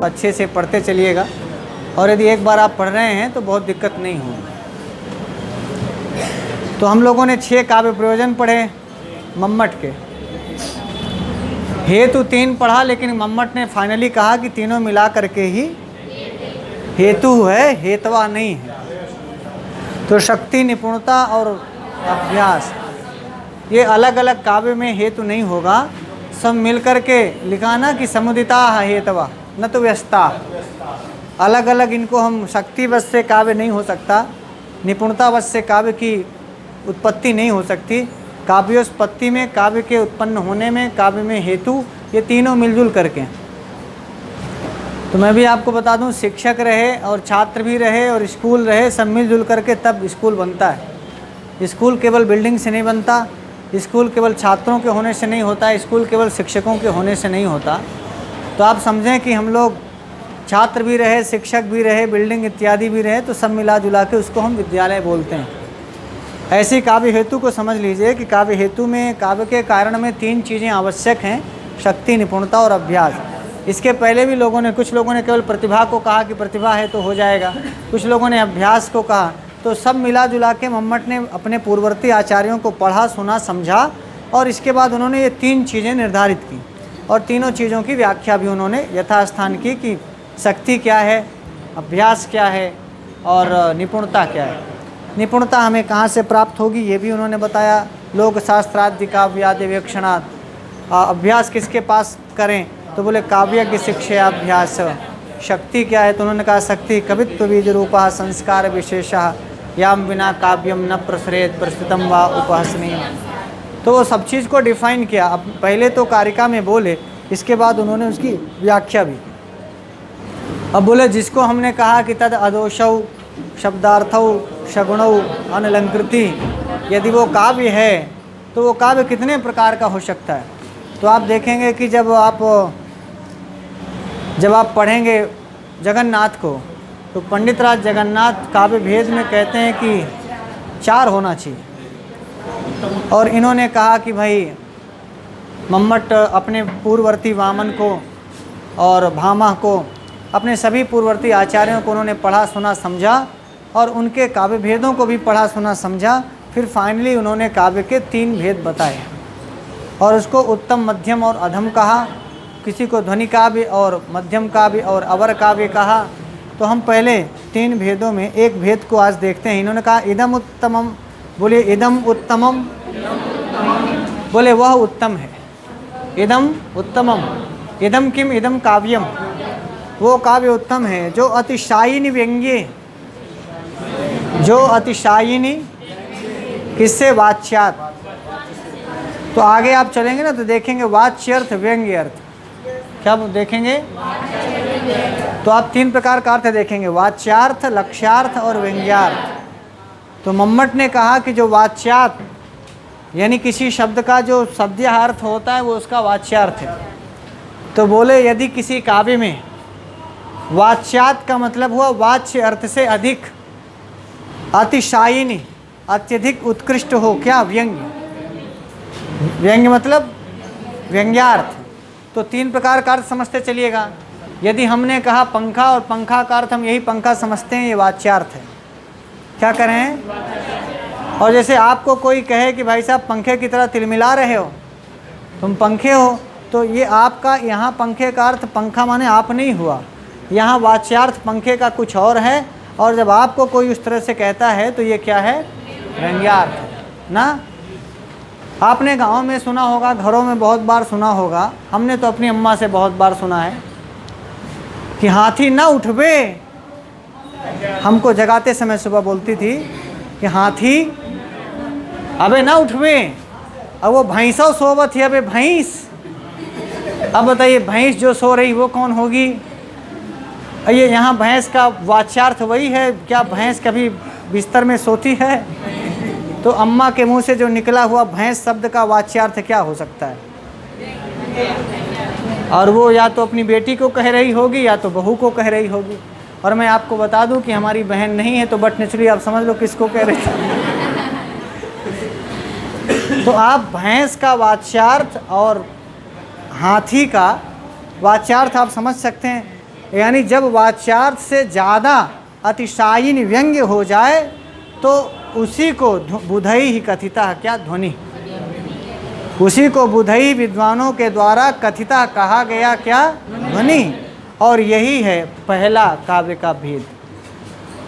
अच्छे से पढ़ते चलिएगा, और यदि एक बार आप पढ़ रहे हैं तो बहुत दिक्कत नहीं होगी। तो हम लोगों ने 6 काव्य प्रयोजन पढ़े मम्मट के। हेतु 3 पढ़ा, लेकिन मम्मट ने फाइनली कहा कि तीनों मिला करके ही हेतु है, हेतवा नहीं है। तो शक्ति, निपुणता और अभ्यास, ये अलग अलग काव्य में हेतु नहीं होगा, सब मिलकर के लिखा ना कि समुदिता हेतवा न तो व्यस्ता। अलग अलग इनको हम, शक्तिवश से काव्य नहीं हो सकता, निपुणतावश से काव्य की उत्पत्ति नहीं हो सकती। काव्योत्पत्ति में, काव्य के उत्पन्न होने में, काव्य में हेतु, ये तीनों मिलजुल करके। तो मैं भी आपको बता दूं, शिक्षक रहे और छात्र भी रहे और स्कूल रहे, सब मिलजुल करके तब स्कूल बनता है। स्कूल केवल बिल्डिंग से नहीं बनता, स्कूल केवल छात्रों के होने से नहीं होता, स्कूल केवल शिक्षकों के होने से नहीं होता। तो आप समझें कि हम लोग छात्र भी रहे, शिक्षक भी रहे, बिल्डिंग इत्यादि भी रहे, तो सब मिला जुला के उसको हम विद्यालय बोलते हैं। ऐसी काव्य हेतु को समझ लीजिए कि काव्य हेतु में, काव्य के कारण में 3 चीज़ें आवश्यक हैं, शक्ति, निपुणता और अभ्यास। इसके पहले भी लोगों ने, कुछ लोगों ने केवल प्रतिभा को कहा कि प्रतिभा है तो हो जाएगा, कुछ लोगों ने अभ्यास को कहा। तो सब मिला जुला के मम्मट ने अपने पूर्ववर्ती आचार्यों को पढ़ा, सुना, समझा, और इसके बाद उन्होंने ये 3 चीज़ें निर्धारित की, और तीनों चीज़ों की व्याख्या भी उन्होंने यथास्थान की कि शक्ति क्या है, अभ्यास क्या है और निपुणता क्या है। निपुणता हमें कहाँ से प्राप्त होगी ये भी उन्होंने बताया, लोक शास्त्रादि काव्यादि वेक्षणात्। अभ्यास किसके पास करें, तो बोले काव्य की शिक्षा अभ्यास। शक्ति क्या है, तो उन्होंने कहा शक्ति कवित्व बीज रूपा संस्कार विशेषः याम बिना काव्यम न प्रसरेत प्रस्तुतम वा उपहसनीय। तो वो सब चीज़ को डिफाइन किया। अब पहले तो कारिका में बोले, इसके बाद उन्होंने उसकी व्याख्या भी। अब बोले जिसको हमने कहा कि तद अदोषौ शब्दार्थौ शगुणौ अनलंकृति, यदि वो काव्य है तो वो काव्य कितने प्रकार का हो सकता है। तो आप देखेंगे कि जब आप पढ़ेंगे जगन्नाथ को, तो पंडित राज जगन्नाथ काव्य भेद में कहते हैं कि 4 होना चाहिए। और इन्होंने कहा कि भाई मम्मट अपने पूर्ववर्ती वामन को और भामा को, अपने सभी पूर्ववर्ती आचार्यों को उन्होंने पढ़ा, सुना, समझा, और उनके काव्य भेदों को भी पढ़ा, सुना, समझा। फिर फाइनली उन्होंने काव्य के 3 भेद बताए, और उसको उत्तम, मध्यम और अधम कहा। किसी को ध्वनि काव्य और मध्यम काव्य और अवर काव्य कहा। तो हम पहले 3 भेदों में एक भेद को आज देखते हैं। इन्होंने कहा इदम उत्तमम, बोलिए इदम उत्तमम, बोले वह उत्तम है। इदम उत्तमम, इदम किम, इदम काव्यम, वो काव्य उत्तम है जो अतिशायिनी व्यंग्ये, जो अतिशायिनी किससे, वाच्यार्थ। तो आगे आप चलेंगे ना तो देखेंगे वाच्यर्थ, व्यंग्य अर्थ। क्या देखेंगे, तो आप 3 प्रकार का अर्थ देखेंगे, वाच्यार्थ, लक्ष्यार्थ और व्यंग्यार्थ। तो मम्मट ने कहा कि जो वाच्यार्थ यानी किसी शब्द का जो शब्दार्थ होता है वो उसका वाच्यार्थ है। तो बोले यदि किसी काव्य में वाच्यार्थ का मतलब हुआ वाच्य अर्थ से अधिक, अतिशायिनी, अत्यधिक उत्कृष्ट हो, क्या, व्यंग्य। व्यंग्य मतलब व्यंग्यार्थ। तो 3 प्रकार का अर्थ समझते चलिएगा। यदि हमने कहा पंखा, और पंखा का अर्थ हम यही पंखा समझते हैं, ये वाच्यार्थ है। क्या करें, और जैसे आपको कोई कहे कि भाई साहब पंखे की तरह तिलमिला रहे हो, तुम पंखे हो, तो ये आपका यहाँ पंखे का अर्थ पंखा माने आप नहीं हुआ, यहाँ वाच्यार्थ पंखे का कुछ और है। और जब आपको कोई उस तरह से कहता है तो ये क्या है, व्यंग्यार्थ ना। आपने गांव में सुना होगा, घरों में बहुत बार सुना होगा, हमने तो अपनी अम्मा से बहुत बार सुना है कि हाथी ना उठबे। हमको जगाते समय सुबह बोलती थी कि हाथी अबे ना उठबे। अब वो भैंसा सोवत है, अबे भैंस। अब बताइए भैंस जो सो रही वो कौन होगी। ये यहाँ भैंस का वाच्यार्थ वही है क्या, भैंस कभी बिस्तर में सोती है। तो अम्मा के मुंह से जो निकला हुआ भैंस शब्द का वाच्यार्थ क्या हो सकता है। और वो या तो अपनी बेटी को कह रही होगी या तो बहू को कह रही होगी। और मैं आपको बता दूं कि हमारी बहन नहीं है, तो बट नेचुरली आप समझ लो किसको कह रही थी। तो आप भैंस का वाच्यार्थ और हाथी का वाच्यार्थ आप समझ सकते हैं। यानी जब वाच्यार्थ से ज़्यादा अतिशायिन व्यंग्य हो जाए तो उसी को बुधई ही कथिता, क्या ध्वनि, उसी को बुधई विद्वानों के द्वारा कथिता कहा गया, क्या ध्वनि। और यही है पहला काव्य का भेद।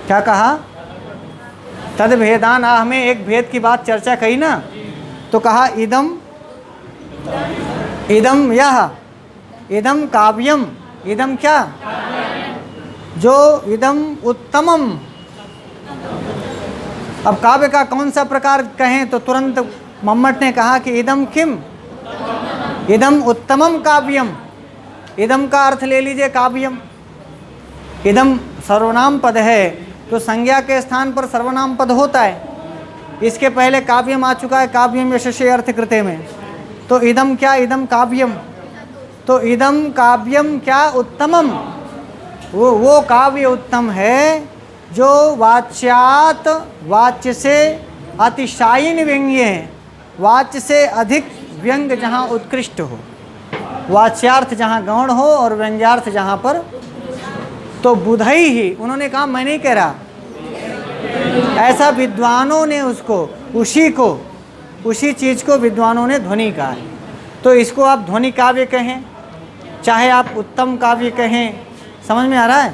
क्या कहा? तद भेदान, हमें एक भेद की बात चर्चा कही ना, तो कहा इदम इदम यह इदम काव्यम, इदम क्या, जो इदम उत्तमम। अब काव्य का कौन सा प्रकार कहें तो तुरंत मम्मट ने कहा कि इदम किम, इदम उत्तमम काव्यम। इदम का अर्थ ले लीजिए काव्यम। इदम सर्वनाम पद है तो संज्ञा के स्थान पर सर्वनाम पद होता है। इसके पहले काव्यम आ चुका है, काव्यम यशस्वी अर्थ कृते में। तो इदम क्या, इदम काव्यम, तो इदम काव्यम क्या, उत्तमम। वो काव्य उत्तम है जो वाच्यात, वाच्य से अतिशायिन व्यंग्य है, वाच्य से अधिक व्यंग्य जहाँ उत्कृष्ट हो, वाच्यार्थ जहाँ गौण हो और व्यंग्यार्थ जहाँ पर। तो बुधई ही, उन्होंने कहा मैं नहीं कह रहा, ऐसा विद्वानों ने उसको, उसी चीज़ को विद्वानों ने ध्वनि कहा है। तो इसको आप ध्वनि काव्य कहें, चाहे आप उत्तम काव्य कहें, समझ में आ रहा है?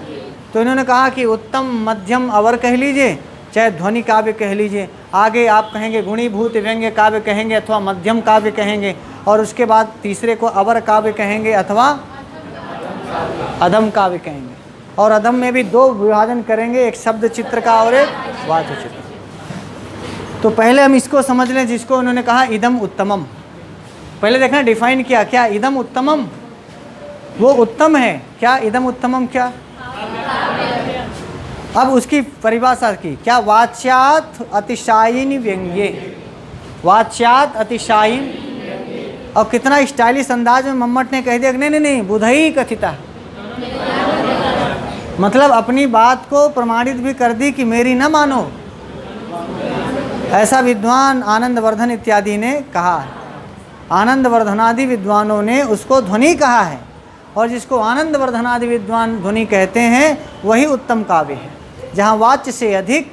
तो इन्होंने कहा कि उत्तम, मध्यम, अवर कह लीजिए, चाहे ध्वनि काव्य कह लीजिए। आगे आप कहेंगे गुणीभूत व्यंग्य काव्य कहेंगे अथवा मध्यम काव्य कहेंगे, और उसके बाद तीसरे को अवर काव्य कहेंगे अथवा अधम काव्य कहेंगे। और अधम में भी दो विभाजन करेंगे, एक शब्द चित्र का और एक वाच्य चित्र। तो पहले हम इसको समझ लें जिसको उन्होंने कहा इदम उत्तमम। पहले देखना डिफाइन किया, क्या इदम उत्तमम, वो उत्तम है, क्या इदम उत्तमम, क्या। अब उसकी परिभाषा की, क्या वाच्यात अतिशायिन व्यंग्य, वाच्यात अतिशायिन। और कितना स्टाइलिश अंदाज में मम्मट ने कह दिया नहीं नहीं नहीं, बुधई कथिता, मतलब अपनी बात को प्रमाणित भी कर दी कि मेरी न मानो। ऐसा विद्वान आनंदवर्धन इत्यादि ने कहा है। आनंदवर्धनादि विद्वानों ने उसको ध्वनि कहा है, और जिसको आनंदवर्धनादि विद्वान ध्वनि कहते हैं वही उत्तम काव्य है, जहाँ वाच्य से अधिक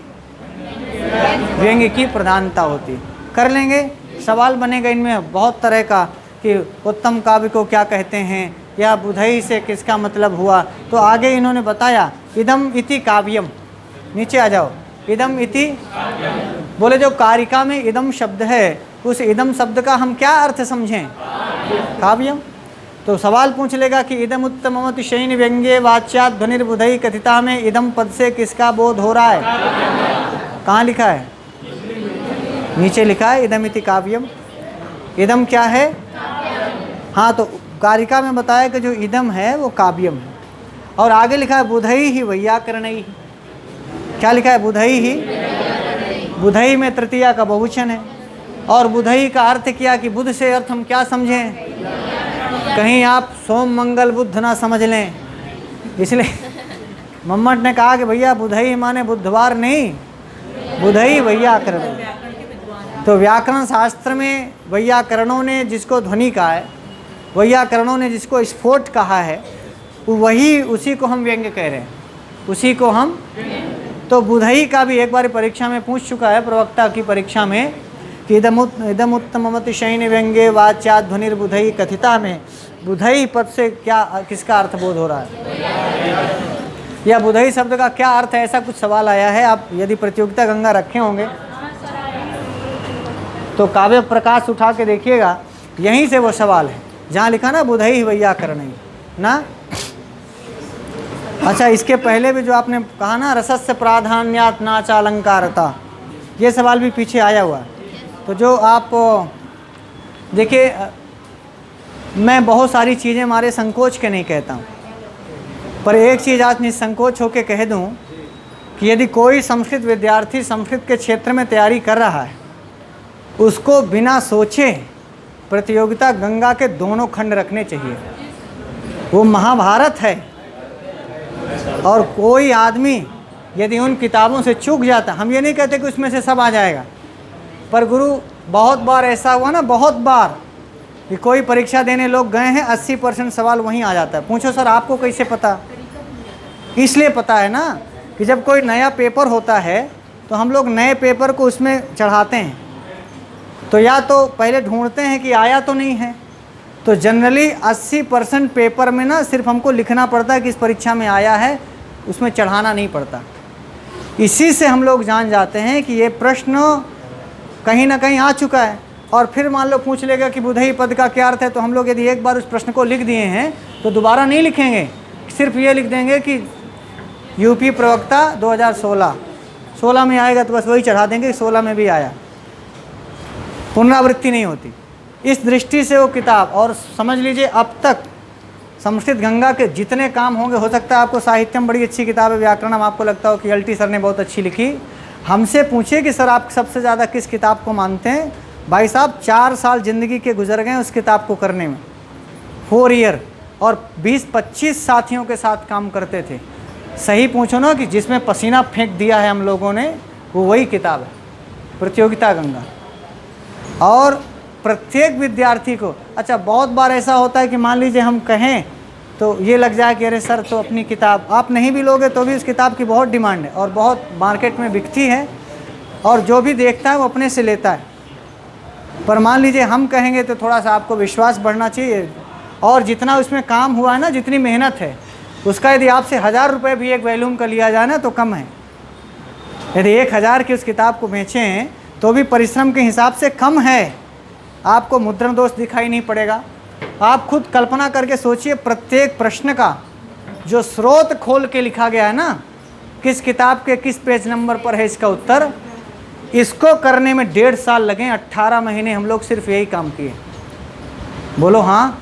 व्यंग्य की प्रधानता होती। कर लेंगे, सवाल बनेगा इनमें बहुत तरह का कि उत्तम काव्य को क्या कहते हैं, या बुधई से किसका मतलब हुआ। तो आगे इन्होंने बताया इदम इति काव्यम, नीचे आ जाओ, इदम इति, बोले जो कारिका में इदम शब्द है, उस इदम शब्द का हम क्या अर्थ समझें, काव्यम। तो सवाल पूछ लेगा कि इदम उत्तममतिशयिन व्यंग्ये वाच्यात ध्वनिर्बुधई कथिता में इदम पद से किसका बोध हो रहा है, कहाँ लिखा है, नीचे लिखा है इदम इति काव्यम। इदम क्या है, हाँ, तो कारिका में बताया कि जो इदम है वो काव्यम है। और आगे लिखा है बुधई ही वैयाकरणई, क्या लिखा है, बुधई ही, बुधई में तृतीया का बहुवचन है। और बुधई का अर्थ किया कि बुध से अर्थ हम क्या समझें, कहीं आप सोम मंगल बुध ना समझ लें, इसलिए मम्मट ने कहा कि भैया बुधई माने बुधवार नहीं, बुधई वैयाकरण। तो व्याकरण शास्त्र में वैयाकरणों ने जिसको ध्वनि कहा है, वैयाकरणों ने जिसको स्फोट कहा है, वही, उसी को हम व्यंग्य कह रहे हैं, उसी को हम। तो बुधई का भी एक बार परीक्षा में पूछ चुका है, प्रवक्ता की परीक्षा में, कि इदम उत्तममतिशयिन व्यंग्ये वाच्यात ध्वनिर्बुधई कथिता में बुधई पद से क्या, किसका अर्थ बोध हो रहा है, या बुधई शब्द का क्या अर्थ है, ऐसा कुछ सवाल आया है। आप यदि प्रतियोगिता गंगा रखे होंगे तो काव्य प्रकाश उठा के देखिएगा, यहीं से वो सवाल है जहाँ लिखा ना बुधई वैयाकरणई ना। अच्छा, इसके पहले भी जो आपने कहा ना रसस्य प्राधान्यात नाचा अलंकारता, ये सवाल भी पीछे आया हुआ है। तो जो आप देखिए, मैं बहुत सारी चीज़ें हमारे संकोच के नहीं कहता हूँ, पर एक चीज़ आज निसंकोच होकर कह दूँ कि यदि कोई संस्कृत विद्यार्थी संस्कृत के क्षेत्र में तैयारी कर रहा है, उसको बिना सोचे प्रतियोगिता गंगा के दोनों खंड रखने चाहिए। वो महाभारत है, और कोई आदमी यदि उन किताबों से चूक जाता, हम ये नहीं कहते कि उसमें से सब आ जाएगा, पर गुरु बहुत बार ऐसा हुआ ना, बहुत बार कि कोई परीक्षा देने लोग गए हैं, 80% सवाल वहीं आ जाता है। पूछो सर आपको कैसे पता, इसलिए पता है ना कि जब कोई नया पेपर होता है तो हम लोग नए पेपर को उसमें चढ़ाते हैं, तो या तो पहले ढूंढते हैं कि आया तो नहीं है। तो जनरली 80% पेपर में ना सिर्फ हमको लिखना पड़ता है कि इस परीक्षा में आया है, उसमें चढ़ाना नहीं पड़ता। इसी से हम लोग जान जाते हैं कि ये प्रश्न कहीं ना कहीं आ चुका है। और फिर मान लो पूछ लेगा कि बुधई पद का क्या अर्थ है, तो हम लोग यदि एक बार उस प्रश्न को लिख दिए हैं तो दोबारा नहीं लिखेंगे, सिर्फ ये लिख देंगे कि यूपी प्रवक्ता 2016 में आएगा तो बस वही चढ़ा देंगे, 16 में भी आया, पुनरावृत्ति नहीं होती। इस दृष्टि से वो किताब, और समझ लीजिए अब तक संस्कृत गंगा के जितने काम होंगे, हो सकता है आपको साहित्यम बड़ी अच्छी किताब है, व्याकरणम आपको लगता हो कि LT सर ने बहुत अच्छी लिखी, हमसे पूछिए कि सर आप सबसे ज़्यादा किस किताब को मानते हैं, भाई साहब 4 साल ज़िंदगी के गुजर गए उस किताब को करने में, 4 ईयर, और 20-25 साथियों के साथ काम करते थे। सही पूछो ना कि जिसमें पसीना फेंक दिया है हम लोगों ने, वो वही किताब है, प्रतियोगिता गंगा। और प्रत्येक विद्यार्थी को, अच्छा बहुत बार ऐसा होता है कि मान लीजिए हम कहें तो ये लग जाए कि अरे सर तो अपनी किताब आप नहीं भी लोगे तो भी उस किताब की बहुत डिमांड है और बहुत मार्केट में बिकती है, और जो भी देखता है वो अपने से लेता है। पर मान लीजिए हम कहेंगे तो थोड़ा सा आपको विश्वास बढ़ना चाहिए, और जितना उसमें काम हुआ है ना, जितनी मेहनत है, उसका यदि आपसे 1000 रुपये भी एक वॉल्यूम का लिया जाए ना तो कम है। यदि 1000 की उस किताब को बेचें तो भी परिश्रम के हिसाब से कम है, आपको मुद्रण दोष दिखाई नहीं पड़ेगा। आप खुद कल्पना करके सोचिए, प्रत्येक प्रश्न का जो स्रोत खोल के लिखा गया है ना, किस किताब के किस पेज नंबर पर है इसका उत्तर, इसको करने में 1.5 साल लगे। 18 महीने हम लोग सिर्फ यही काम किए। बोलो हाँ,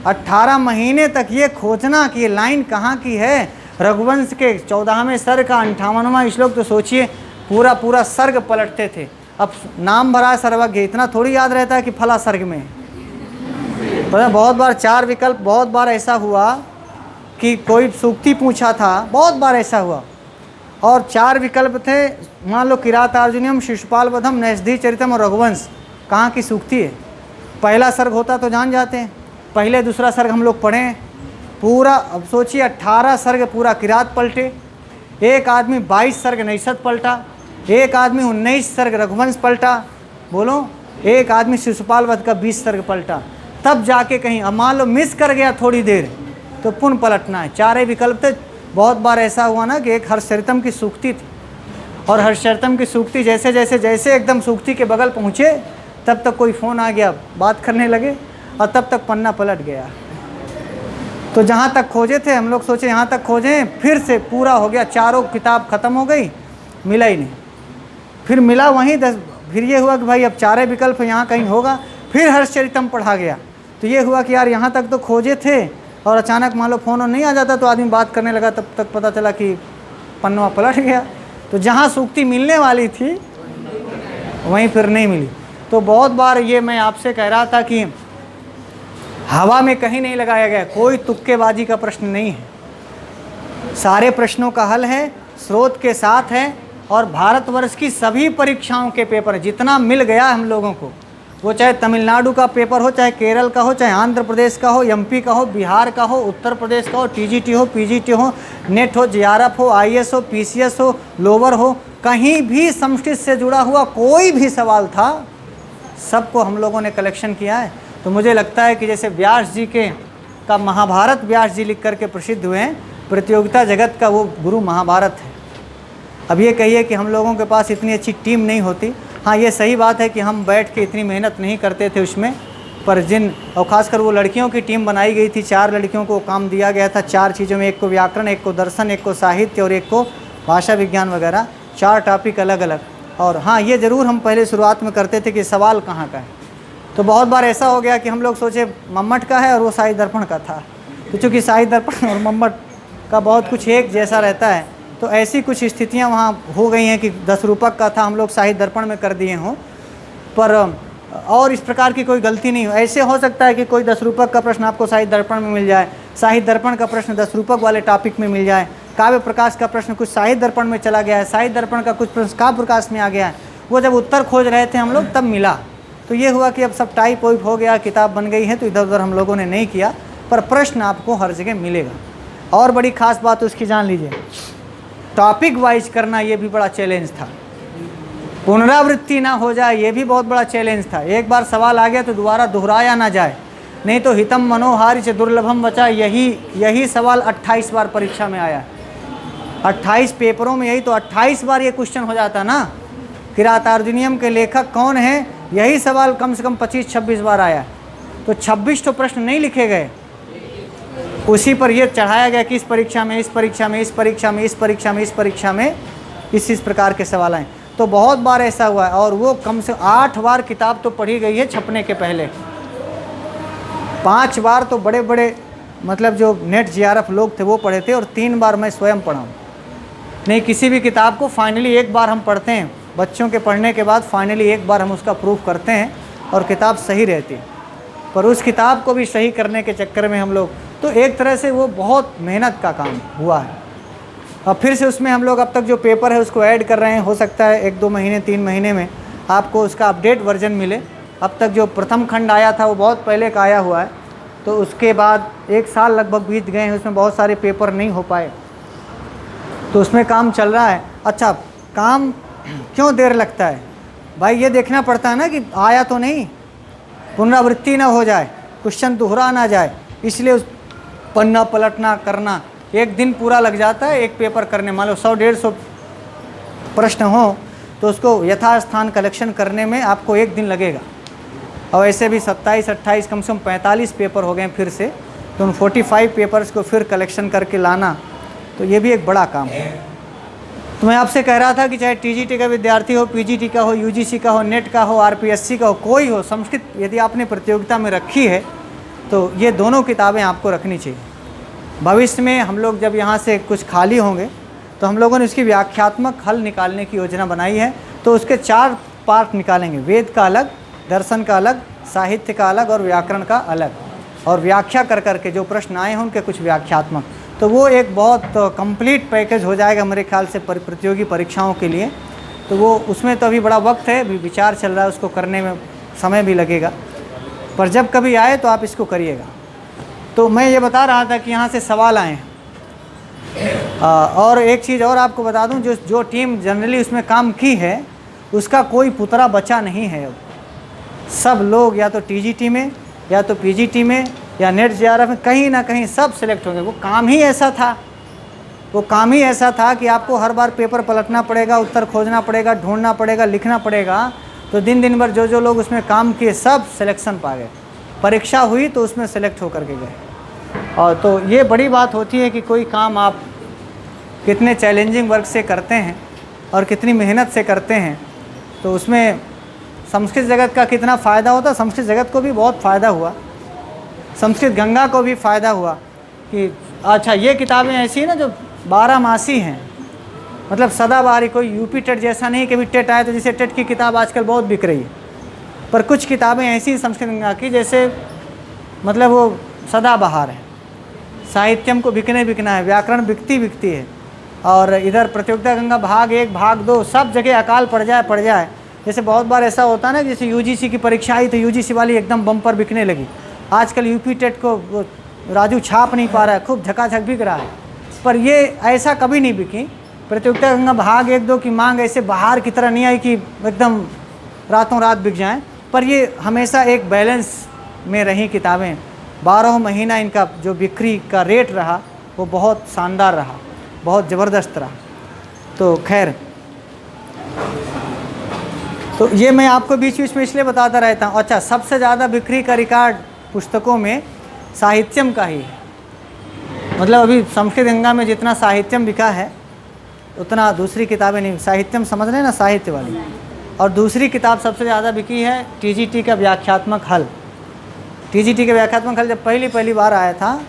18 महीने तक ये खोजना कि ये लाइन कहाँ की है। रघुवंश के 14वें सर्ग का 58वां श्लोक तो सोचिए, पूरा पूरा सर्ग पलटते थे। अब नाम भरा सर्वज्ञ, इतना थोड़ी याद रहता है कि फला सर्ग में, पर बहुत बार 4 विकल्प, बहुत बार ऐसा हुआ कि कोई सूक्ति पूछा था, बहुत बार ऐसा हुआ, और 4 विकल्प थे, मान लो किरातार्जुनीयम, शिशुपाल वधम, नैषधि चरितम और रघुवंश, कहाँ की सूक्ति है। पहला सर्ग होता तो जान जाते हैं, पहले दूसरा सर्ग हम लोग पढ़ें पूरा। अब सोचिए 18 सर्ग पूरा किरात पलटे, एक आदमी 22 सर्ग नैषध पलटा, एक आदमी 19 सर्ग रघुवंश पलटा, बोलो एक आदमी शिशुपाल वध का 20 सर्ग पलटा, तब जाके कहीं। अब मान लो मिस कर गया थोड़ी देर तो पुनः पलटना है। 4 विकल्प थे। बहुत बार ऐसा हुआ ना कि एक हर्षचरितम की सूक्ति थी, और हर्षचरितम की सूक्ति जैसे जैसे जैसे एकदम सूक्ति के बगल पहुँचे तब तक कोई फ़ोन आ गया, बात करने लगे, और तब तक पन्ना पलट गया। तो जहाँ तक खोजे थे हम लोग सोचे यहाँ तक खोजें, फिर से पूरा हो गया, 4 किताब ख़त्म हो गई, मिला ही नहीं। फिर मिला वहीं 10, फिर ये हुआ कि भाई अब 4 विकल्प यहाँ कहीं होगा, फिर हर्षचरितम पढ़ा गया। तो ये हुआ कि यार यहाँ तक तो खोजे थे, और अचानक मान लो फ़ोन नहीं आ जाता तो आदमी बात करने लगा, तब तक पता चला कि पन्ना पलट गया। तो जहाँ सूक्ति मिलने वाली थी वहीं फिर नहीं मिली। तो बहुत बार ये मैं आपसे कह रहा था कि हवा में कहीं नहीं लगाया गया, कोई तुक्केबाजी का प्रश्न नहीं है, सारे प्रश्नों का हल है, स्रोत के साथ है। और भारतवर्ष की सभी परीक्षाओं के पेपर जितना मिल गया हम लोगों को, वो चाहे तमिलनाडु का पेपर हो, चाहे केरल का हो, चाहे आंध्र प्रदेश का हो, MP का हो, बिहार का हो, उत्तर प्रदेश का हो, TGT हो, PGT हो, नेट हो, JRF हो, IS हो, PCS हो, लोअर हो, कहीं भी संस्कृत से जुड़ा हुआ कोई भी सवाल था, सबको हम लोगों ने कलेक्शन किया है। तो मुझे लगता है कि जैसे व्यास जी का महाभारत व्यास जी लिख करके प्रसिद्ध हुए हैं, प्रतियोगिता जगत का वो गुरु महाभारत है। अब ये कहिए कि हम लोगों के पास इतनी अच्छी टीम नहीं होती, हाँ ये सही बात है कि हम बैठ के इतनी मेहनत नहीं करते थे उसमें, पर और ख़ासकर वो लड़कियों की टीम बनाई गई थी, 4 लड़कियों को काम दिया गया था 4 चीज़ों में, एक को व्याकरण, एक को दर्शन, एक को साहित्य और एक को भाषा विज्ञान वगैरह, 4 टॉपिक अलग अलग। और हाँ ये ज़रूर हम पहले शुरुआत में करते थे कि सवाल कहाँ का है। तो बहुत बार ऐसा हो गया कि हम लोग सोचे मम्मट का है और वो साहित्य दर्पण का था, तो चूँकि साहित्य दर्पण और मम्मट का बहुत कुछ एक जैसा रहता है, तो ऐसी कुछ स्थितियां वहाँ हो गई हैं कि 10 रूपक का था हम लोग साहित्य दर्पण में कर दिए हों। पर और इस प्रकार की कोई गलती नहीं हो। ऐसे हो सकता है कि कोई 10 रूपक का प्रश्न आपको साहित्य दर्पण में मिल जाए, साहित्य दर्पण का प्रश्न 10 रूपक वाले टॉपिक में मिल जाए, काव्य प्रकाश का प्रश्न कुछ साहित्य दर्पण में चला गया है, साहित्य दर्पण का कुछ प्रश्न काव्य प्रकाश में आ गया है। वो जब उत्तर खोज रहे थे हम लोग तब मिला। तो ये हुआ कि अब सब टाइप वाइप हो गया, किताब बन गई है, तो इधर उधर हम लोगों ने नहीं किया, पर प्रश्न आपको हर जगह मिलेगा। और बड़ी खास बात उसकी जान लीजिए, टॉपिक वाइज करना ये भी बड़ा चैलेंज था, पुनरावृत्ति ना हो जाए ये भी बहुत बड़ा चैलेंज था। एक बार सवाल आ गया तो दोबारा दोहराया ना जाए, नहीं तो हितम मनोहारी से दुर्लभम बचा, यही सवाल 28 बार परीक्षा में आया। 28 पेपरों में यही तो 28 बार ये क्वेश्चन हो जाता ना, किरातार्जुनीयम के लेखक कौन है, यही सवाल कम से कम 25-26 बार आया। तो 26 तो प्रश्न नहीं लिखे गए, उसी पर यह चढ़ाया गया कि इस परीक्षा में, इस परीक्षा में, इस परीक्षा में, इस परीक्षा में, इस परीक्षा में इस प्रकार के सवाल आए। तो बहुत बार ऐसा हुआ है, और वो कम से 8 बार किताब तो पढ़ी गई है छपने के पहले, 5 बार तो बड़े बड़े मतलब जो नेट जीआरएफ लोग थे वो पढ़े थे, और 3 बार मैं स्वयं पढ़ा हूँ। नहीं, किसी भी किताब को फाइनली एक बार हम पढ़ते हैं, बच्चों के पढ़ने के बाद फाइनली एक बार हम उसका प्रूफ करते हैं और किताब सही रहती है। पर उस किताब को भी सही करने के चक्कर में हम लोग, तो एक तरह से वो बहुत मेहनत का काम हुआ है। और फिर से उसमें हम लोग अब तक जो पेपर है उसको ऐड कर रहे हैं, हो सकता है 1-2 महीने 3 महीने में आपको उसका अपडेट वर्जन मिले। अब तक जो प्रथम खंड आया था वो बहुत पहले का आया हुआ है, तो उसके बाद 1 साल लगभग बीत गए हैं, उसमें बहुत सारे पेपर नहीं हो पाए, तो उसमें काम चल रहा है। अच्छा, काम क्यों देर लगता है भाई, ये देखना पड़ता है ना कि आया तो नहीं, पुनरावृत्ति ना हो जाए, क्वेश्चन दोहरा ना जाए, इसलिए उस पन्ना पलटना करना 1 दिन पूरा लग जाता है एक पेपर करने। मान लो 100-150 प्रश्न हो तो उसको यथास्थान कलेक्शन करने में आपको 1 दिन लगेगा, और ऐसे भी 27-28 कम से कम 45 पेपर हो गए फिर से, तो उन 45 पेपर्स को फिर कलेक्शन करके लाना, तो ये भी एक बड़ा काम है। तो मैं आपसे कह रहा था कि चाहे टीजीटी का विद्यार्थी हो, पीजीटी का हो, यूजीसी का हो, नेट का हो, आरपीएससी का हो, कोई हो, संस्कृत यदि आपने प्रतियोगिता में रखी है तो ये दोनों किताबें आपको रखनी चाहिए। भविष्य में हम लोग जब यहाँ से कुछ खाली होंगे तो हम लोगों ने उसकी व्याख्यात्मक हल निकालने की योजना बनाई है, तो उसके 4 पार्ट निकालेंगे, वेद का अलग, दर्शन का अलग, साहित्य का अलग और व्याकरण का अलग, और व्याख्या कर करके जो प्रश्न आए हैं उनके कुछ व्याख्यात्मक, तो वो एक बहुत कंप्लीट पैकेज हो जाएगा मेरे ख्याल से प्रतियोगी परीक्षाओं के लिए। तो वो उसमें तो अभी बड़ा वक्त है, अभी विचार चल रहा है, उसको करने में समय भी लगेगा, पर जब कभी आए तो आप इसको करिएगा। तो मैं ये बता रहा था कि यहाँ से सवाल आए हैं। और एक चीज़ और आपको बता दूँ, जो टीम जनरली उसमें काम की है उसका कोई पुतरा बचा नहीं है। अब सब लोग या तो टीजीटी में या तो पीजीटी में या नेट जीआरएफ में कहीं ना कहीं सब सिलेक्ट होंगे। वो काम ही ऐसा था कि आपको हर बार पेपर पलटना पड़ेगा, उत्तर खोजना पड़ेगा, ढूंढना पड़ेगा, लिखना पड़ेगा। तो दिन भर जो लोग उसमें काम किए सब सिलेक्शन पा गए, परीक्षा हुई तो उसमें सेलेक्ट होकर के गए। और तो ये बड़ी बात होती है कि कोई काम आप कितने चैलेंजिंग वर्क से करते हैं और कितनी मेहनत से करते हैं, तो उसमें संस्कृत जगत का कितना फ़ायदा होता है। संस्कृत जगत को भी बहुत फ़ायदा हुआ, संस्कृत गंगा को भी फ़ायदा हुआ कि अच्छा ये किताबें ऐसी हैं ना जो 12 मासी हैं, मतलब सदाबहारी। कोई यूपी टेट जैसा नहीं, कभी टेट आए तो जैसे टेट की किताब आजकल बहुत बिक रही है, पर कुछ किताबें ऐसी संस्कृत गंगा की जैसे मतलब वो सदाबहार है, साहित्यम को बिकना है, व्याकरण बिकती है। और इधर प्रतियोगिता गंगा भाग 1 भाग 2 सब जगह अकाल पड़ जाए। जैसे बहुत बार ऐसा होता है ना, जैसे यूजीसी की परीक्षा आई तो यूजीसी वाली एकदम बम्पर बिकने लगी। आजकल यूपी टेट को वो राजू छाप नहीं पा रहा है, खूब झकाझक बिक रहा है, पर ये ऐसा कभी नहीं बिकी। प्रतियोगिता गंगा भाग 1-2 की मांग ऐसे बाहर की तरह नहीं आई कि एकदम रातों रात बिक जाएं, पर ये हमेशा एक बैलेंस में रही किताबें। 12 महीना इनका जो बिक्री का रेट रहा वो बहुत शानदार रहा, बहुत ज़बरदस्त रहा। तो खैर, तो ये मैं आपको बीच में इसलिए बताता रहता हूँ। अच्छा, सबसे ज़्यादा बिक्री का रिकॉर्ड पुस्तकों में साहित्यम का ही है, मतलब अभी संस्कृत गंगा में जितना साहित्यम बिका है उतना दूसरी किताबें नहीं। साहित्यम समझ रहे हैं ना, साहित्य वाली। और दूसरी किताब सबसे ज़्यादा बिकी है टीजीटी का व्याख्यात्मक हल। टीजीटी का व्याख्यात्मक हल जब पहली बार आया था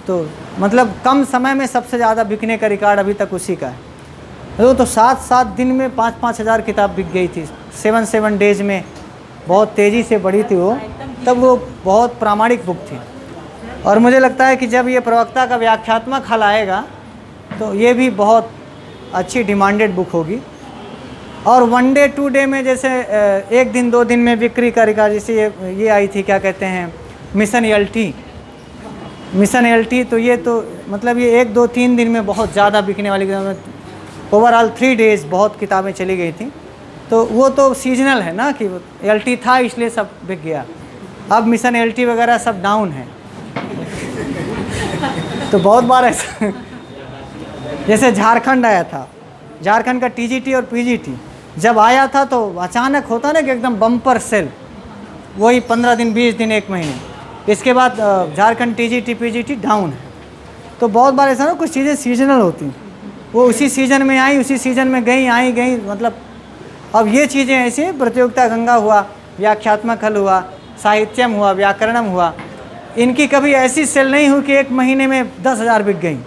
तो मतलब कम समय में सबसे ज़्यादा बिकने का रिकॉर्ड अभी तक उसी का है। तो 7 दिन में 5 हज़ार किताब बिक गई थी, 7 डेज़ में बहुत तेज़ी से बढ़ी थी वो। तब वो बहुत प्रामाणिक बुक थी, और मुझे लगता है कि जब ये प्रवक्ता का व्याख्यात्मक हल आएगा तो ये भी बहुत अच्छी डिमांडेड बुक होगी। और 1 डे 2 डे में जैसे 1 दिन 2 दिन में बिक्री का रिकॉर्ड, जैसे ये आई थी क्या कहते हैं, मिशन एलटी, मिशन एलटी, तो ये तो मतलब ये 1 2 3 दिन में बहुत ज़्यादा बिकने वाली किताबें, ओवरऑल 3 डेज़ बहुत किताबें चली गई थी। तो वो तो सीजनल है ना, कि एलटी था इसलिए सब बिक गया। अब मिशन एलटी वगैरह सब डाउन है। तो बहुत बार ऐसा जैसे झारखंड आया था, झारखंड का टीजीटी और पीजीटी जब आया था तो अचानक होता ना कि एकदम बम्पर सेल, वही 15 दिन 20 दिन 1 महीने। इसके बाद झारखंड टीजीटी पीजीटी डाउन है। तो बहुत बार ऐसा ना, कुछ चीज़ें सीजनल होती हैं, वो उसी सीज़न में आई, उसी सीज़न में गई, आई गई, मतलब। अब ये चीज़ें ऐसी, प्रतियोगिता गंगा हुआ, व्याख्यात्मक हल हुआ, साहित्यम हुआ, व्याकरणम हुआ, इनकी कभी ऐसी सेल नहीं हुई कि 1 महीने में 10,000 बिक गई।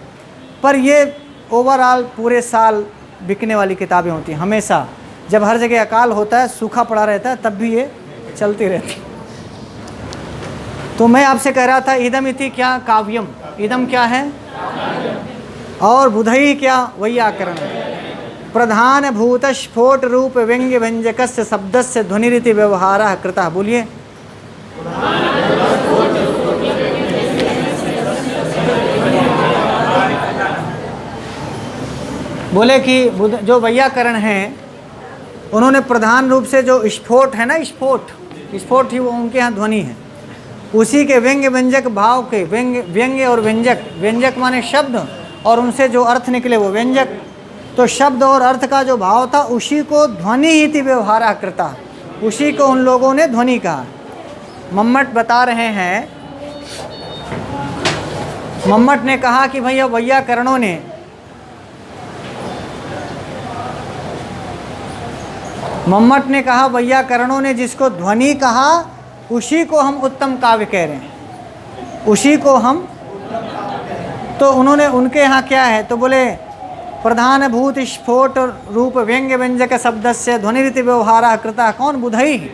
पर ये ओवरऑल पूरे साल बिकने वाली किताबें होती हैं हमेशा। जब हर जगह अकाल होता है, सूखा पड़ा रहता है, तब भी ये चलती रहती। तो मैं आपसे कह रहा था, इदम इति क्या काव्यम, इदम क्या है, और बुधई क्या वैयाकरण। प्रधान भूत स्फोट रूप व्यंग्य व्यंजकस्य शब्दस्य ध्वनिरीति व्यवहारः कृतः। बोलिए। बोले कि जो वैयाकरण हैं उन्होंने प्रधान रूप से जो स्फोट है ना, स्फोट ही वो उनके यहाँ ध्वनि है, उसी के व्यंग्य व्यंजक भाव के, व्यंग्य और व्यंजक माने शब्द, और उनसे जो अर्थ निकले वो व्यंजक। तो शब्द और अर्थ का जो भाव था उसी को ध्वनि इति व्यवहारः कृतः, उसी को उन लोगों ने ध्वनि कहा। मम्मट बता रहे हैं, मम्मट ने कहा कि भैया वैयाकरणों ने वैयाकरणों ने जिसको ध्वनि कहा उसी को हम उत्तम काव्य कह रहे हैं, उसी को हम। तो उन्होंने, उनके यहाँ क्या है, तो बोले प्रधान भूत स्फोट रूप व्यंग्य व्यंजक शब्दस्य ध्वनिरीति व्यवहारः कृतः। कौन? बुधई,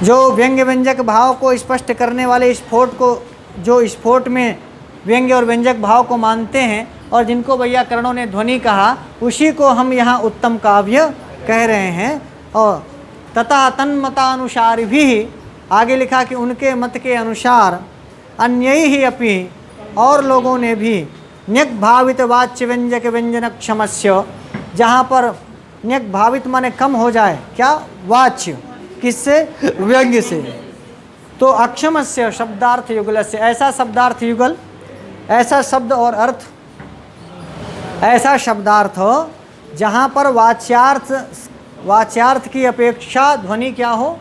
जो व्यंग्य व्यंजक भाव को स्पष्ट करने वाले स्फोट को, जो स्फोट में व्यंग्य और व्यंजक भाव को मानते हैं और जिनको वैयाकरणों ने ध्वनि कहा, उसी को हम यहाँ उत्तम काव्य कह रहे हैं। और तथा तन्मतानुसार भी आगे लिखा कि उनके मत के अनुसार अन्य ही अपि, और लोगों ने भी न्यक भावित वाच्य व्यंजक व्यंजनक क्षमस्य, जहाँ पर न्यक भावित माने कम हो जाए, क्या? वाच्य, किससे? व्यंग्य से। तो अक्षमस्य शब्दार्थ युगल से, ऐसा शब्दार्थ युगल, ऐसा शब्द और अर्थ, ऐसा शब्दार्थ जहाँ पर वाच्यार्थ की अपेक्षा ध्वनि क्या हो?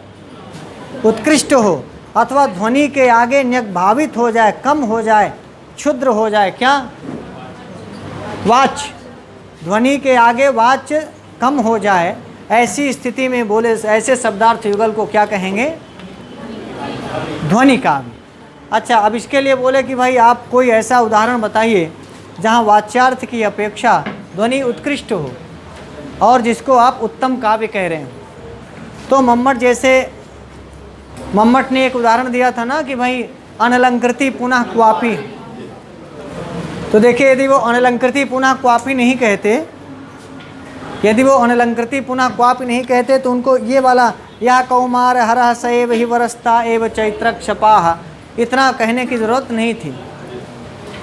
उत्कृष्ट हो, अथवा ध्वनि के आगे न्यक भावित हो जाए, कम हो जाए, क्षुद्र हो जाए। क्या? वाच्य, ध्वनि के आगे वाच्य कम हो जाए, ऐसी स्थिति में बोले ऐसे शब्दार्थ युगल को क्या कहेंगे? ध्वनि काव्य। अच्छा, अब इसके लिए बोले कि भाई आप कोई ऐसा उदाहरण बताइए जहाँ वाच्यार्थ की अपेक्षा ध्वनि उत्कृष्ट हो और जिसको आप उत्तम काव्य कह रहे हैं। तो मम्मट ने एक उदाहरण दिया था ना कि भाई अनलंकृति पुनः क्वापी। तो देखिए, यदि वो अनलंकृति पुनः क्वापी नहीं कहते, तो उनको ये वाला या कौमार हरः सएव हि वरस्ता एव चैत्र क्षपाः, इतना कहने की ज़रूरत नहीं थी।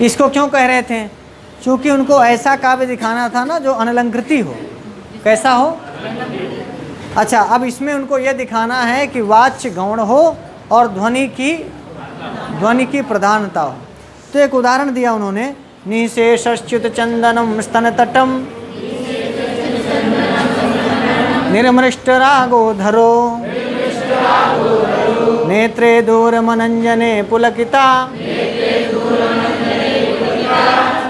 इसको क्यों कह रहे थे? क्योंकि उनको ऐसा काव्य दिखाना था ना जो अनलंकृति हो। कैसा हो? अच्छा, अब इसमें उनको यह दिखाना है कि वाच्य गौण हो और ध्वनि की प्रधानता हो। तो एक उदाहरण दिया उन्होंने, निशेषच्युत चंदनम स्तन तटम निर्मृष्टरागोधरो नेत्रे दूरमनंजने पुलकिता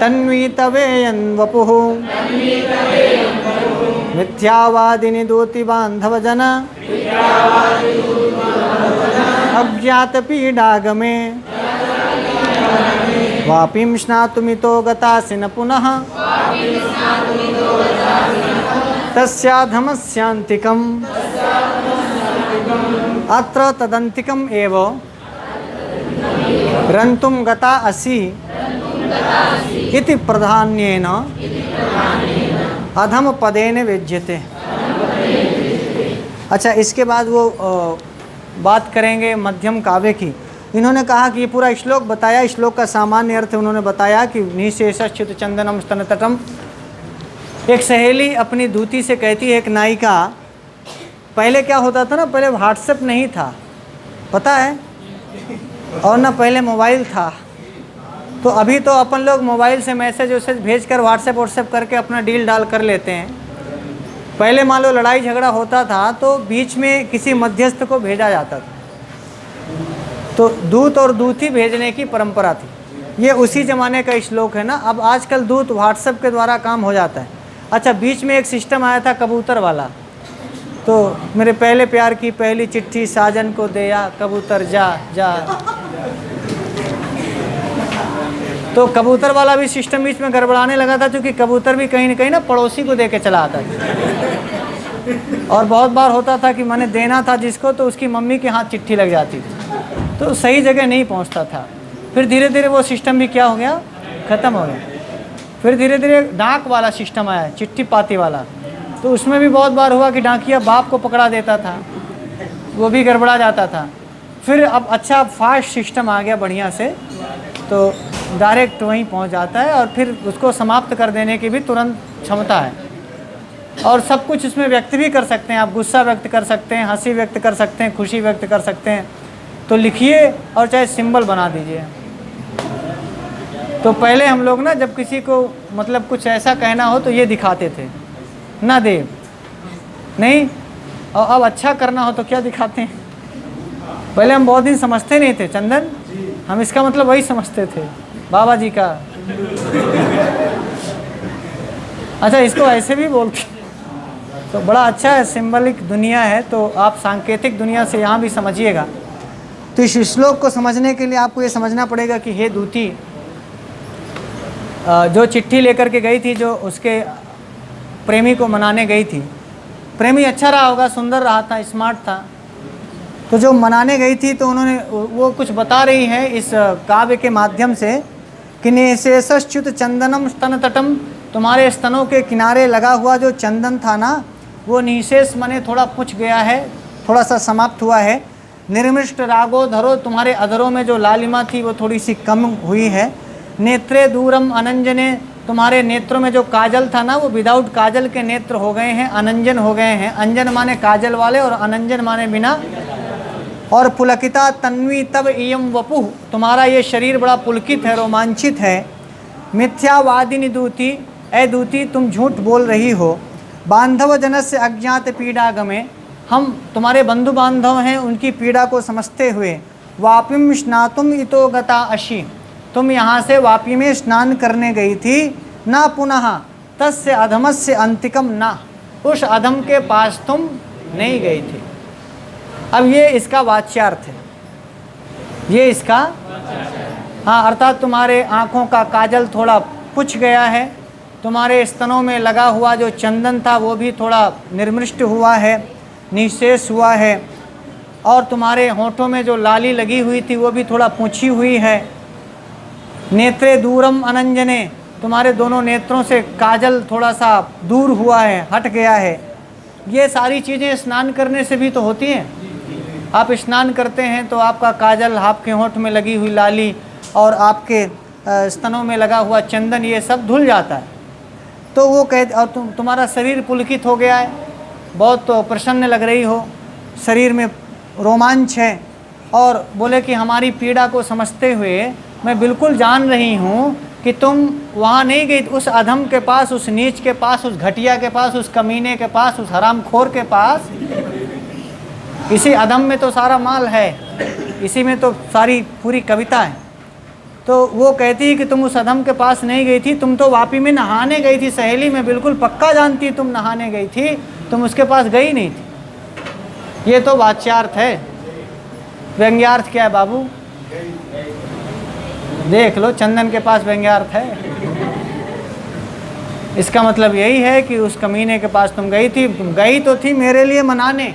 तन्वी तवेयन वपुः मिथ्यावादिनी दूति बांधव जन अज्ञात पीडागमे वापिं स्नातुमितो गतासिन पुनः तस्याधमस्यांतिकम् अत्र तदंतिकम् एव रंतुम गता असि इति प्रधान्येन अधम पदेन व्यज्यते। अच्छा, इसके बाद वो बात करेंगे मध्यम काव्य की। इन्होंने कहा कि ये पूरा श्लोक बताया, श्लोक का सामान्य अर्थ उन्होंने बताया कि निशेषच्युत चंदनम स्तन तटम। एक सहेली अपनी दूती से कहती है, एक नायिका, पहले क्या होता था ना, पहले व्हाट्सएप नहीं था, पता है, और ना पहले मोबाइल था। तो अभी तो अपन लोग मोबाइल से मैसेज वैसेज भेज कर व्हाट्सएप करके अपना डील डाल कर लेते हैं। पहले मान लो लड़ाई झगड़ा होता था तो बीच में किसी मध्यस्थ को भेजा जाता था, तो दूत और दूती भेजने की परंपरा थी। ये उसी ज़माने का श्लोक है ना। अब आजकल दूत व्हाट्सएप के द्वारा काम हो जाता है। अच्छा, बीच में एक सिस्टम आया था कबूतर वाला, तो मेरे पहले प्यार की पहली चिट्ठी साजन को दिया, कबूतर जा जा। तो कबूतर वाला भी सिस्टम बीच में गड़बड़ाने लगा था, क्योंकि कबूतर भी कहीं ना पड़ोसी को दे के चला आता था। और बहुत बार होता था कि मैंने देना था जिसको, तो उसकी मम्मी के हाथ चिट्ठी लग जाती थी, तो सही जगह नहीं पहुंचता था। फिर धीरे धीरे वो सिस्टम भी क्या हो गया, ख़त्म हो गया। फिर धीरे धीरे डाक वाला सिस्टम आया, चिट्ठी पाती वाला, तो उसमें भी बहुत बार हुआ कि डाकिया बाप को पकड़ा देता था, वो भी गड़बड़ा जाता था। फिर अब अच्छा फास्ट सिस्टम आ गया बढ़िया से, तो डायरेक्ट वहीं पहुंच जाता है और फिर उसको समाप्त कर देने की भी तुरंत क्षमता है। और सब कुछ इसमें व्यक्त भी कर सकते हैं आप, गुस्सा व्यक्त कर सकते हैं, हंसी व्यक्त कर सकते हैं, खुशी व्यक्त कर सकते हैं। तो लिखिए और चाहे सिंबल बना दीजिए। तो पहले हम लोग ना जब किसी को मतलब कुछ ऐसा कहना हो तो ये दिखाते थे, ना देव नहीं, और अब अच्छा करना हो तो क्या दिखाते हैं। पहले हम बहुत दिन समझते नहीं थे चंदन, हम इसका मतलब वही समझते थे, बाबा जी का। अच्छा, इसको ऐसे भी बोलते, तो बड़ा अच्छा है, सिंबलिक दुनिया है। तो आप सांकेतिक दुनिया से यहाँ भी समझिएगा। तो इस श्लोक को समझने के लिए आपको ये समझना पड़ेगा कि हे दूती, जो चिट्ठी लेकर के गई थी, जो उसके प्रेमी को मनाने गई थी, प्रेमी अच्छा रहा होगा, सुंदर रहा था, स्मार्ट था, तो जो मनाने गई थी तो उन्होंने वो कुछ बता रही है इस काव्य के माध्यम से कि निशेषच्युत चंदनम स्तन तटम, तुम्हारे स्तनों के किनारे लगा हुआ जो चंदन था ना, वो निशेष मने थोड़ा पुछ गया है, थोड़ा सा समाप्त हुआ है। निर्मिष्ट रागो धरो, तुम्हारे अधरों में जो लालिमा थी वो थोड़ी सी कम हुई है। नेत्रे दूरम अनंजने, तुम्हारे नेत्रों में जो काजल था ना, वो विदाउट काजल के नेत्र हो गए हैं, अनंजन हो गए हैं। अंजन माने काजल वाले और अनंजन माने बिना। और पुलकिता तन्वी तब इयम वपुः, तुम्हारा ये शरीर बड़ा पुलकित है, रोमांचित है। मिथ्यावादिनी दूती, ए दूती तुम झूठ बोल रही हो। बांधव जनस्य अज्ञात पीड़ागमे, हम तुम्हारे बंधु बांधव हैं, उनकी पीड़ा को समझते हुए। वापिम स्नातुम इतो गता अशी, तुम यहाँ से वापी में स्नान करने गई थी। ना पुनः तस्य अधमस्य अंतिकम, ना उस अधम के पास तुम नहीं गई थी। अब ये इसका वाच्यार्थ है, ये इसका, हाँ, अर्थात तुम्हारे आँखों का काजल थोड़ा पुछ गया है, तुम्हारे स्तनों में लगा हुआ जो चंदन था वो भी थोड़ा निर्मृष्ट हुआ है, निशेष हुआ है, और तुम्हारे होठों में जो लाली लगी हुई थी वो भी थोड़ा पूछी हुई है। नेत्रे दूरम अनंजने, तुम्हारे दोनों नेत्रों से काजल थोड़ा सा दूर हुआ है, हट गया है। ये सारी चीज़ें स्नान करने से भी तो होती हैं। आप स्नान करते हैं तो आपका काजल, आपके होंठ में लगी हुई लाली और आपके स्तनों में लगा हुआ चंदन, ये सब धुल जाता है। तो वो कहते, और तुम्हारा शरीर पुलकित हो गया है, बहुत तो प्रसन्न लग रही हो, शरीर में रोमांच है। और बोले कि हमारी पीड़ा को समझते हुए मैं बिल्कुल जान रही हूँ कि तुम वहाँ नहीं गई, उस अधम के पास, उस नीच के पास, उस घटिया के पास, उस कमीने के पास, उस हरामखोर के पास। इसी अधम में तो सारा माल है, इसी में तो सारी पूरी कविता है। तो वो कहती है कि तुम उस अधम के पास नहीं गई थी, तुम तो वापी में नहाने गई थी। सहेली में बिल्कुल पक्का जानती तुम नहाने गई थी, तुम उसके पास गई नहीं थी। ये तो वाच्यार्थ है। व्यंग्यार्थ क्या है बाबू? देख लो, चंदन के पास व्यंग्यार्थ है। इसका मतलब यही है कि उस कमीने के पास तुम गई थी, तुम गई तो थी मेरे लिए मनाने,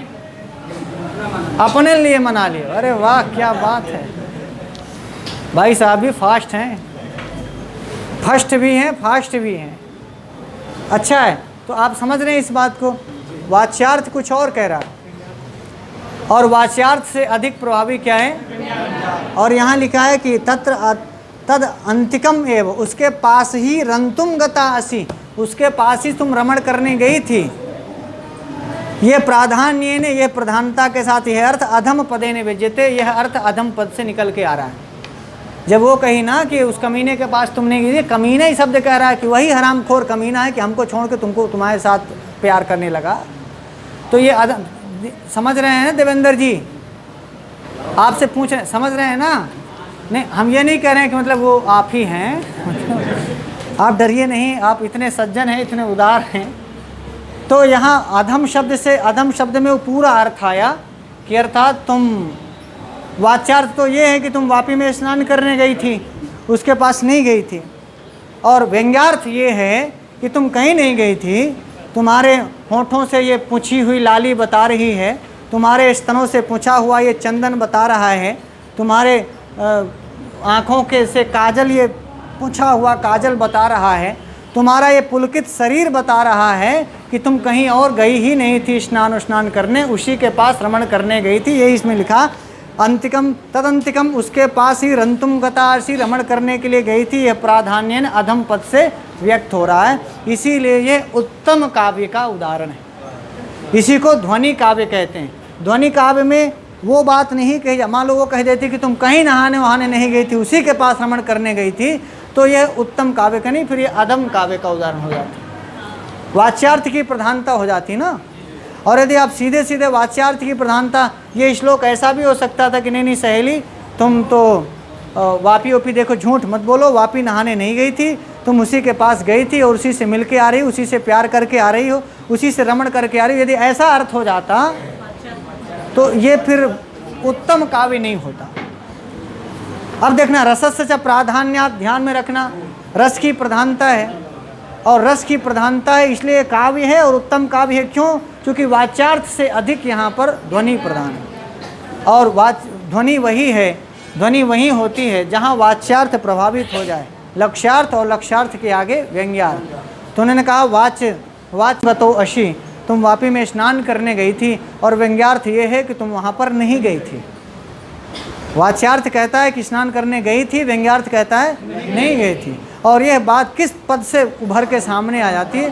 अपने लिए मना लियो। अरे वाह, क्या बात है, भाई साहब भी फास्ट हैं, फर्स्ट भी हैं, फास्ट भी हैं। अच्छा है, तो आप समझ रहे हैं इस बात को। वाच्यार्थ कुछ और कह रहा है। और वाच्यार्थ से अधिक प्रभावी क्या है? और यहाँ लिखा है कि तत्र तद अंतिकम एव, उसके पास ही रंतुम गता असी, उसके पास ही तुम रमण करने गई थी। ये प्राधान्य ने, ये प्रधानता के साथ यह अर्थ अधम पदे ने विजयते, यह अर्थ अधम पद से निकल के आ रहा है। जब वो कही ना कि उस कमीने के पास तुमने गई, कमीना ही शब्द कह रहा है कि वही हरामखोर कमीना है कि हमको छोड़ के तुमको तुम्हारे साथ प्यार करने लगा। तो ये अधम, समझ रहे हैं ना देवेंद्र जी? आपसे पूछ रहे, समझ रहे हैं ना? नहीं, हम ये नहीं कह रहे हैं कि मतलब वो आप ही हैं। आप डरिए नहीं, आप इतने सज्जन हैं, इतने उदार हैं। तो यहाँ अधम शब्द से, अधम शब्द में वो पूरा अर्थ आया कि अर्थात तुम, वाच्यार्थ तो ये है कि तुम वापी में स्नान करने गई थी, उसके पास नहीं गई थी। और व्यंग्यार्थ ये है कि तुम कहीं नहीं गई थी, तुम्हारे होठों से ये पुछी हुई लाली बता रही है, तुम्हारे स्तनों से पुछा हुआ ये चंदन बता रहा है, तुम्हारे आँखों के से काजल, ये पुछा हुआ काजल बता रहा है, तुम्हारा ये पुलकित शरीर बता रहा है कि तुम कहीं और गई ही नहीं थी स्नान करने, उसी के पास रमण करने गई थी। यही इसमें लिखा अंतिकम तदंतिकम, उसके पास ही रंतुम गतासी, रमण करने के लिए गई थी। यह प्राधान्यन अधम पद से व्यक्त हो रहा है, इसीलिए ये उत्तम काव्य का उदाहरण है। इसी को ध्वनि काव्य कहते हैं। ध्वनि काव्य में वो बात नहीं कही, मान लो वो कह देती कि तुम कहीं नहाने वहाने नहीं गई थी, उसी के पास रमण करने गई थी, तो यह उत्तम काव्य का नहीं, फिर ये अधम काव्य का उदाहरण हो जाता। वाच्यार्थ की प्रधानता हो जाती ना। और यदि आप सीधे सीधे वाच्यार्थ की प्रधानता, ये श्लोक ऐसा भी हो सकता था कि नहीं सहेली, तुम तो वापी ओपी देखो, झूठ मत बोलो, वापी नहाने नहीं गई थी, तुम उसी के पास गई थी और उसी से मिल के आ रही हो, उसी से प्यार करके आ रही हो, उसी से रमण करके आ रही हो। यदि ऐसा अर्थ हो जाता तो ये फिर उत्तम काव्य नहीं होता। अब देखना, रसस्य च प्राधान्यात्, ध्यान में रखना, रस की प्रधानता है, और रस की प्रधानता है इसलिए काव्य है और उत्तम काव्य है। क्यों? क्योंकि वाच्यार्थ से अधिक यहाँ पर ध्वनि प्रधान है। और ध्वनि वही है, ध्वनि वही होती है जहाँ वाच्यार्थ प्रभावित हो जाए, लक्ष्यार्थ और लक्ष्यार्थ के आगे व्यंग्यार्थ। तो उन्होंने कहा वाच बतो अशी, तुम वापी में स्नान करने गई थी, और व्यंग्यार्थ ये है कि तुम वहाँ पर नहीं गई थी। वाच्यार्थ कहता है कि स्नान करने गई थी, व्यंग्यार्थ कहता है नहीं गई थी। और यह बात किस पद से उभर के सामने आ जाती है?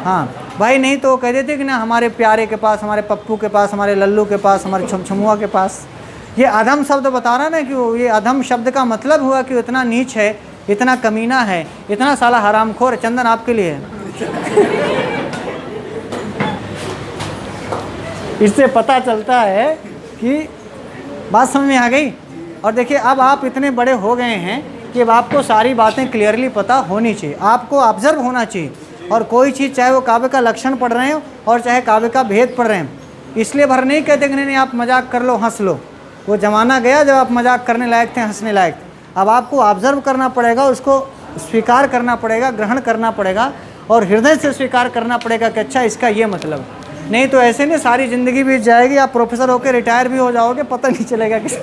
हाँ भाई, नहीं तो वो कह देते कि ना हमारे प्यारे के पास, हमारे पप्पू के पास, हमारे लल्लू के पास, हमारे छमुआ के पास। ये अधम शब्द बता रहा ना कि ये अधम शब्द का मतलब हुआ कि इतना नीच है, इतना कमीना है, इतना साला हरामखोर। चंदन आपके लिए है। इससे पता चलता है कि बात समझ में आ गई। और देखिए, अब आप इतने बड़े हो गए हैं कि अब आपको सारी बातें क्लियरली पता होनी चाहिए, आपको ऑब्जर्व होना चाहिए। और कोई चीज़, चाहे वो काव्य का लक्षण पढ़ रहे हो और चाहे काव्य का भेद पढ़ रहे हैं, इसलिए भर नहीं कहते कि नहीं आप मजाक कर लो, हंस लो। वो ज़माना गया जब आप मजाक करने लायक थे, हंसने लायक थे। अब आपको ऑब्जर्व करना पड़ेगा, उसको स्वीकार करना पड़ेगा, ग्रहण करना पड़ेगा, और हृदय से स्वीकार करना पड़ेगा कि अच्छा इसका ये मतलब। नहीं तो ऐसे नहीं सारी ज़िंदगी बीत जाएगी, आप प्रोफेसर होकर रिटायर भी हो जाओगे, पता नहीं चलेगा किसी।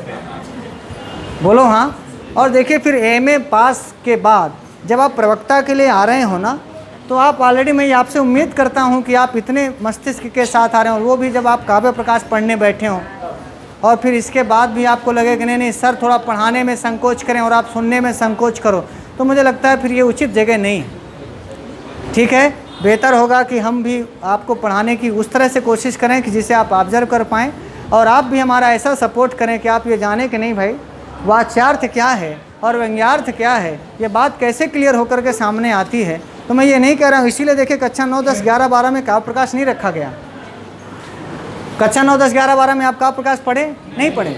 बोलो हाँ। और देखिए, फिर एमए पास के बाद जब आप प्रवक्ता के लिए आ रहे हो ना, तो आप ऑलरेडी, मैं आपसे उम्मीद करता हूँ कि आप इतने मस्तिष्क के साथ आ रहे हो, और वो भी जब आप काव्य प्रकाश पढ़ने बैठे हो, और फिर इसके बाद भी आपको लगे कि नहीं सर थोड़ा पढ़ाने में संकोच करें और आप सुनने में संकोच करो, तो मुझे लगता है फिर ये उचित जगह नहीं। ठीक है, बेहतर होगा कि हम भी आपको पढ़ाने की उस तरह से कोशिश करें कि जिसे आप ऑब्जर्व कर पाएँ, और आप भी हमारा ऐसा सपोर्ट करें कि आप ये जाने कि नहीं भाई वाच्यार्थ क्या है और व्यंग्यार्थ क्या है, ये बात कैसे क्लियर होकर के सामने आती है। तो मैं ये नहीं कह रहा हूँ, इसीलिए देखिए कक्षा 9, 10, 11, 12 में काव्य प्रकाश नहीं रखा गया। कक्षा 9, 10, 11, 12 में आप काव्य प्रकाश पढ़े नहीं पढ़े,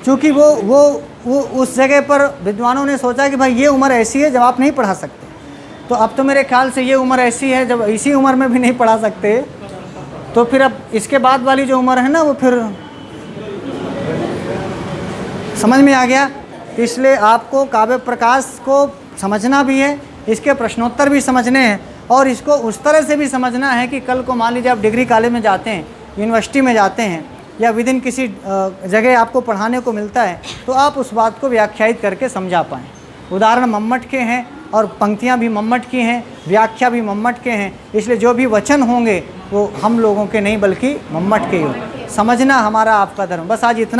क्योंकि वो उस जगह पर विद्वानों ने सोचा कि भाई ये उम्र ऐसी है जब आप नहीं पढ़ा सकते। तो अब तो मेरे ख्याल से ये उम्र ऐसी है जब इसी उम्र में भी नहीं पढ़ा सकते, तो फिर अब इसके बाद वाली जो उम्र है ना, वो फिर समझ में आ गया। इसलिए आपको काव्य प्रकाश को समझना भी है, इसके प्रश्नोत्तर भी समझने हैं, और इसको उस तरह से भी समझना है कि कल को मान लीजिए आप डिग्री कॉलेज में जाते हैं, यूनिवर्सिटी में जाते हैं, या विद इन किसी जगह आपको पढ़ाने को मिलता है, तो आप उस बात को व्याख्यायित करके समझा पाएँ। उदाहरण मम्मट के हैं, और पंक्तियाँ भी मम्मट की हैं, व्याख्या भी मम्मट के हैं, इसलिए जो भी वचन होंगे वो हम लोगों के नहीं बल्कि मम्मट के ही हो। समझना हमारा आपका धर्म। बस आज इतना।